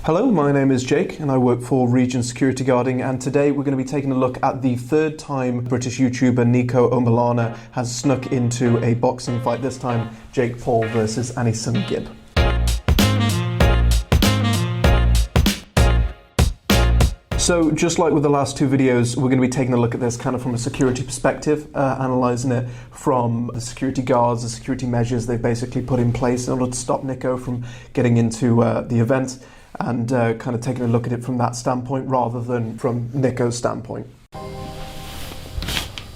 Hello, my name is Jake and I work for Region Security Guarding, and today we're going to be taking a look at the third time British YouTuber Niko Omilana has snuck into a boxing fight, this time Jake Paul versus Analysing. So just like with the last two videos, we're going to be taking a look at this kind of from a security perspective, analysing it from the security guards, the security measures they've basically put in place in order to stop Niko from getting into the event, and kind of taking a look at it from that standpoint rather than from Niko's standpoint.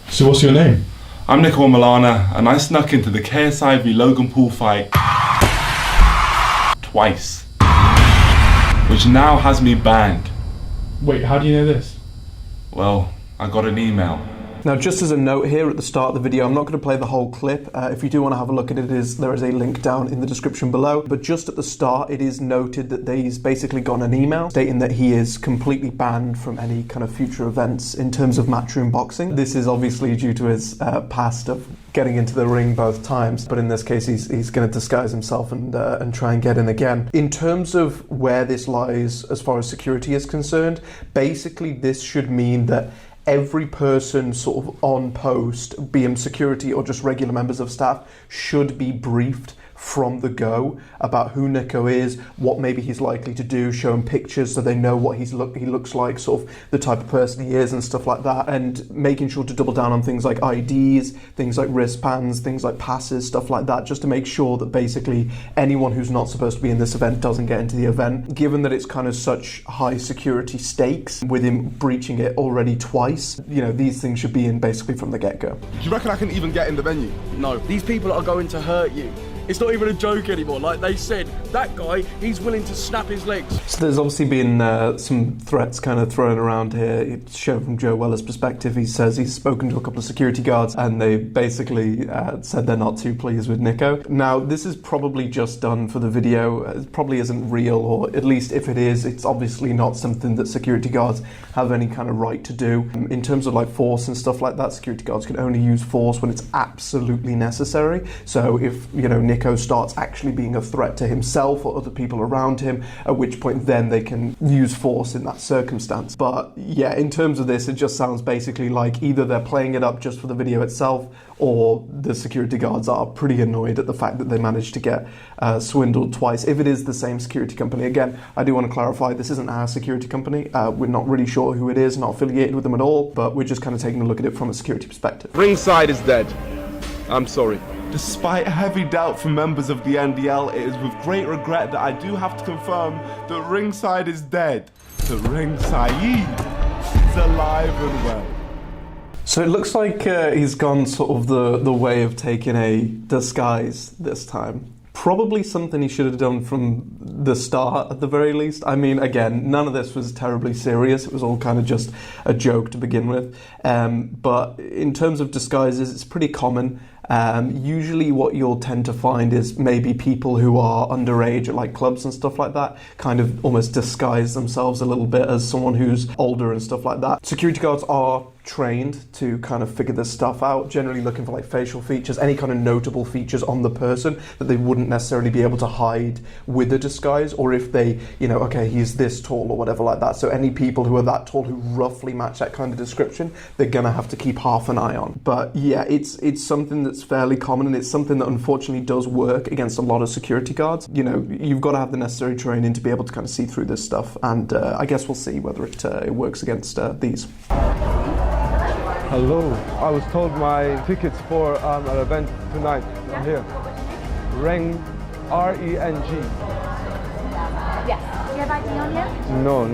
So what's your name? I'm Niko Omilana, and I snuck into the KSI v Logan Paul fight twice, which now has me banned. Wait, how do you know this? Well, I got an email. Now, just as a note here at the start of the video, I'm not going to play the whole clip. If you do want to have a look at it, there is a link down in the description below. But just at the start, it is noted that he's basically got an email stating that he is completely banned from any kind of future events in terms of matchroom boxing. This is obviously due to his past of getting into the ring both times, but in this case he's going to disguise himself and try and get in again. In terms of where this lies as far as security is concerned, basically this should mean that every person sort of on post, be them security or just regular members of staff, should be briefed from the go about who Niko is, what maybe he's likely to do, show him pictures so they know what he looks like, sort of the type of person he is and stuff like that, and making sure to double down on things like IDs, things like wristbands, things like passes, stuff like that, just to make sure that basically anyone who's not supposed to be in this event doesn't get into the event. Given that it's kind of such high security stakes with him breaching it already twice, you know, these things should be in basically from the get-go. Do you reckon I can even get in the venue? No, these people are going to hurt you. It's not even a joke anymore. Like they said, that guy, he's willing to snap his legs. So there's obviously been some threats kind of thrown around here. It's shown from Joe Weller's perspective. He says he's spoken to a couple of security guards and they basically said they're not too pleased with Niko. Now, this is probably just done for the video. It probably isn't real, or at least if it is, it's obviously not something that security guards have any kind of right to do. In terms of like force and stuff like that, security guards can only use force when it's absolutely necessary. So if, you know, Niko starts actually being a threat to himself or other people around him, at which point then they can use force in that circumstance. But yeah, in terms of this, it just sounds basically like either they're playing it up just for the video itself, or the security guards are pretty annoyed at the fact that they managed to get swindled twice. If it is the same security company, again, I do want to clarify, this isn't our security company. We're not really sure who it is, not affiliated with them at all, but we're just kind of taking a look at it from a security perspective. Ringside is dead. I'm sorry. Despite heavy doubt from members of the NDL, it is with great regret that I do have to confirm that Ringside is dead. The Ringside is alive and well. So it looks like he's gone sort of the way of taking a disguise this time. Probably something he should have done from the start at the very least. I mean, again, none of this was terribly serious. It was all kind of just a joke to begin with. But in terms of disguises, it's pretty common. Usually what you'll tend to find is maybe people who are underage at like clubs and stuff like that kind of almost disguise themselves a little bit as someone who's older and stuff like that. Security guards are trained to kind of figure this stuff out, generally looking for like facial features, any kind of notable features on the person that they wouldn't necessarily be able to hide with a disguise, or if they, you know, okay, he's this tall or whatever like that. So any people who are that tall who roughly match that kind of description, they're gonna have to keep half an eye on. But yeah, it's something that's fairly common, and it's something that unfortunately does work against a lot of security guards. You know, you've got to have the necessary training to be able to kind of see through this stuff, and I guess we'll see whether it works against these. Hello. I was told my tickets for an event tonight. I'm here. Ring, R-E-N-G. Yes. Do you have ID on you? No.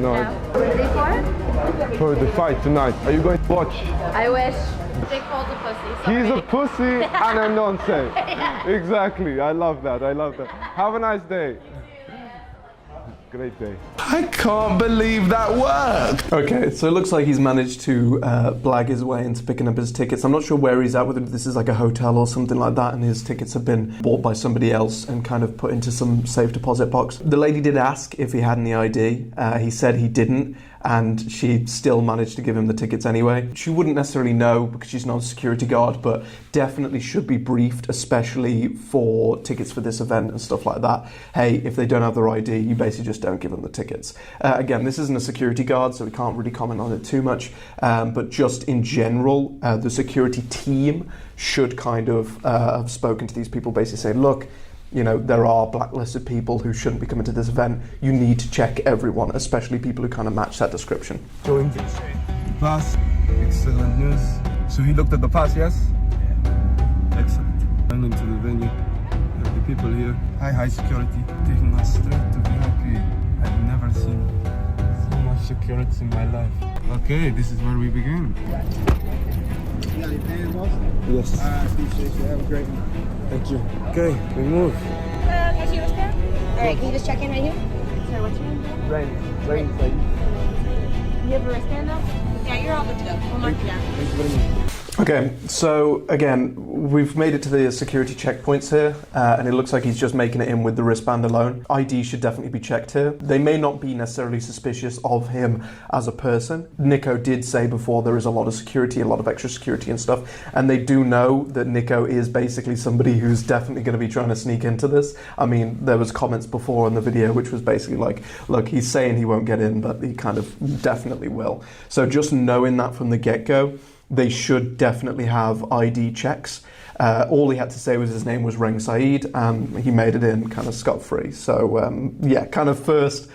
Ready For the fight tonight. Are you going to watch? I wish. Jake Paul's a pussy. Sorry. He's a pussy and a nonsense. Yeah. Exactly. I love that. Have a nice day. Great day. I can't believe that worked. Okay, so it looks like he's managed to blag his way into picking up his tickets. I'm not sure where he's at, whether this is like a hotel or something like that, and his tickets have been bought by somebody else and kind of put into some safe deposit box. The lady did ask if he had any ID. He said he didn't, and she still managed to give him the tickets anyway. She wouldn't necessarily know because she's not a security guard, but definitely should be briefed, especially for tickets for this event and stuff like that. Hey, if they don't have their ID, you basically just don't give them the tickets. Again, this isn't a security guard, so we can't really comment on it too much, but just in general, the security team should kind of have spoken to these people, basically saying, look, you know, there are blacklisted people who shouldn't be coming to this event. You need to check everyone, especially people who kind of match that description. Showing the pass, excellent news. So he looked at the pass, yes? Excellent. Going into the venue. The people here, high security, taking us straight to VIP. I've never seen so much security in my life. Okay, this is where we begin. Yes. Have a great one. Thank you. Okay, we move. Can you wristband? All right, can you just check in right here? Sorry, what's your name? Ringside. You have a wristband though? Yeah, you're all good to go. We'll mark you down. Thank you very much. Okay, so again, we've made it to the security checkpoints here, and it looks like he's just making it in with the wristband alone. ID should definitely be checked here. They may not be necessarily suspicious of him as a person. Niko did say before there is a lot of security, a lot of extra security and stuff, and they do know that Niko is basically somebody who's definitely going to be trying to sneak into this. I mean, there was comments before in the video which was basically like, look, he's saying he won't get in, but he kind of definitely will. So just knowing that from the get-go, they should definitely have ID checks. All he had to say was his name was Ringside, and he made it in kind of scot-free. So yeah, kind of first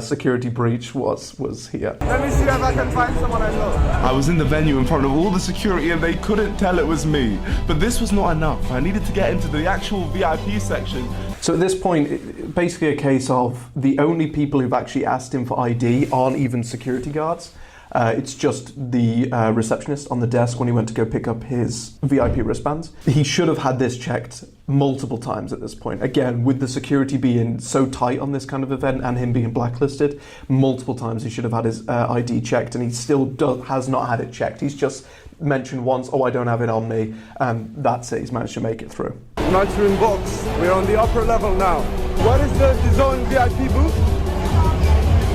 security breach was here. Let me see if I can find someone I know. I was in the venue in front of all the security and they couldn't tell it was me. But this was not enough. I needed to get into the actual VIP section. So at this point, basically a case of the only people who've actually asked him for ID aren't even security guards. It's just the receptionist on the desk when he went to go pick up his VIP wristbands. He should have had this checked multiple times at this point. Again, with the security being so tight on this kind of event and him being blacklisted, multiple times he should have had his ID checked, and he still has not had it checked. He's just mentioned once, oh, I don't have it on me, and that's it. He's managed to make it through. Nice room box. We're on the upper level now. What is the zone VIP booth?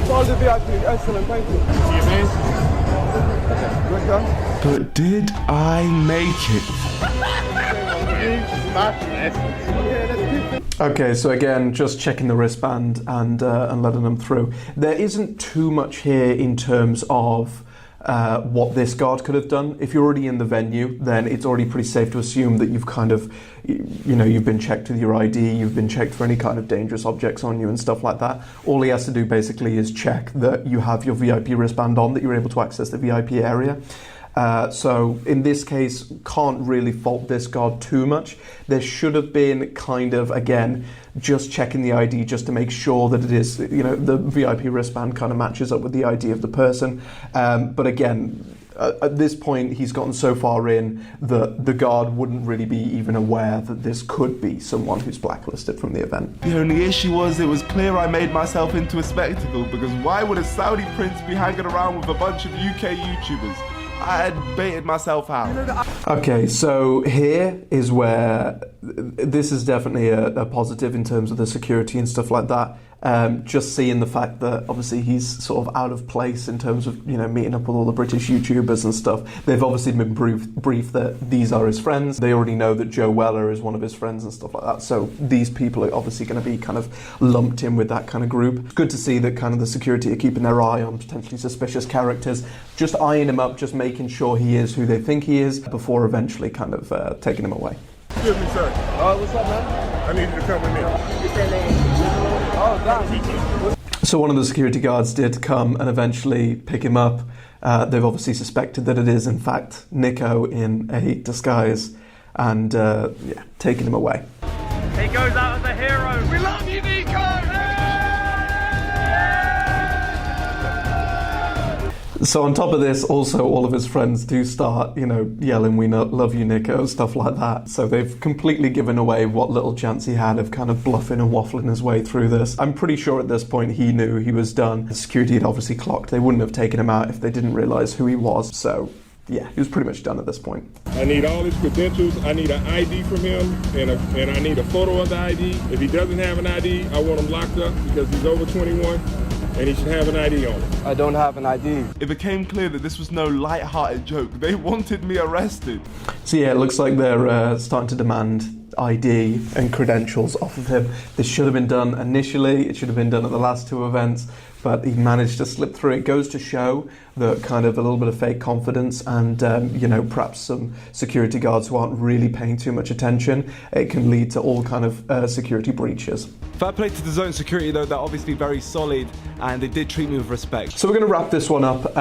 It's all the VIP. Excellent, thank you. See you, man. Good guy. But did I make it? Okay, so again, just checking the wristband and letting them through. There isn't too much here in terms of what this guard could have done. If you're already in the venue, then it's already pretty safe to assume that you've kind of, you know, you've been checked with your ID, you've been checked for any kind of dangerous objects on you and stuff like that. All he has to do basically is check that you have your VIP wristband on, that you're able to access the VIP area. So in this case, can't really fault this guard too much. There should have been kind of, again, just checking the ID just to make sure that it is, you know, the VIP wristband kind of matches up with the ID of the person. But again, at this point, he's gotten so far in that the guard wouldn't really be even aware that this could be someone who's blacklisted from the event. The only issue was it was clear I made myself into a spectacle, because why would a Saudi prince be hanging around with a bunch of UK YouTubers? I had baited myself out. Okay, so here is where this is definitely a positive in terms of the security and stuff like that. Just seeing the fact that obviously he's sort of out of place in terms of, you know, meeting up with all the British YouTubers and stuff. They've obviously been briefed that these are his friends. They already know that Joe Weller is one of his friends and stuff like that. So these people are obviously going to be kind of lumped in with that kind of group. It's good to see that kind of the security are keeping their eye on potentially suspicious characters, just eyeing him up, just making sure he is who they think he is before eventually kind of taking him away. Excuse me, sir. What's up, man? I need you to come with me. Oh, damn. So one of the security guards did come and eventually pick him up. They've obviously suspected that it is, in fact, Niko in a disguise, and yeah, taking him away. He goes out as a hero. We love you, Niko! So on top of this, also all of his friends do start, you know, yelling, "We love you, Niko," stuff like that. So they've completely given away what little chance he had of kind of bluffing and waffling his way through this. I'm pretty sure at this point he knew he was done. The security had obviously clocked. They wouldn't have taken him out if they didn't realise who he was. So yeah, he was pretty much done at this point. I need all his credentials. I need an ID from him, and I need a photo of the ID. If he doesn't have an ID, I want him locked up because he's over 21. And he should have an ID on him. I don't have an ID. It became clear that this was no light-hearted joke. They wanted me arrested. So yeah, it looks like they're starting to demand ID and credentials off of him. This should have been done initially. It should have been done at the last two events, but he managed to slip through. It goes to show that kind of a little bit of fake confidence and, perhaps some security guards who aren't really paying too much attention. It can lead to all kind of security breaches. Fair play to the zone security though, they're obviously very solid and they did treat me with respect. So we're going to wrap this one up.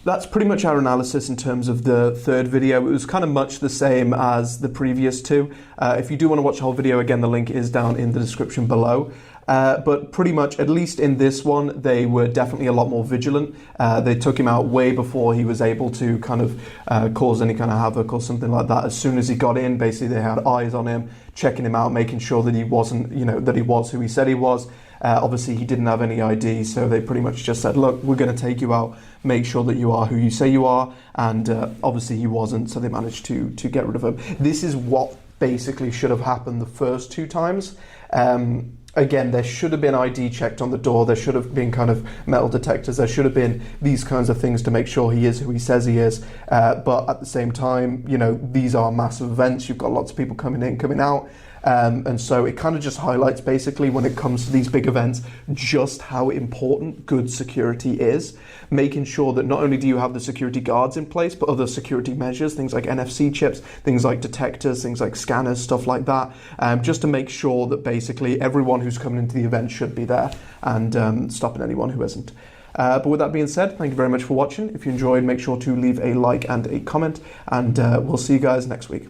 That's pretty much our analysis in terms of the third video. It was kind of much the same as the previous two. If you do want to watch the whole video, again, the link is down in the description below. But pretty much, at least in this one, they were definitely a lot more vigilant. They took him out way before he was able to kind of cause any kind of havoc or something like that. As soon as he got in, basically they had eyes on him, checking him out, making sure that he wasn't, that he was who he said he was. Obviously, he didn't have any ID, so they pretty much just said, look, we're going to take you out, make sure that you are who you say you are. And obviously he wasn't, so they managed to get rid of him. This is what basically should have happened the first two times. Again, there should have been ID checked on the door. There should have been kind of metal detectors. There should have been these kinds of things to make sure he is who he says he is. But at the same time, these are massive events. You've got lots of people coming in, coming out. And so it kind of just highlights basically when it comes to these big events, just how important good security is. Making sure that not only do you have the security guards in place, but other security measures, things like NFC chips, things like detectors, things like scanners, stuff like that, just to make sure that basically everyone who's coming into the event should be there and stopping anyone who isn't. But with that being said, thank you very much for watching. If you enjoyed, make sure to leave a like and a comment, and we'll see you guys next week.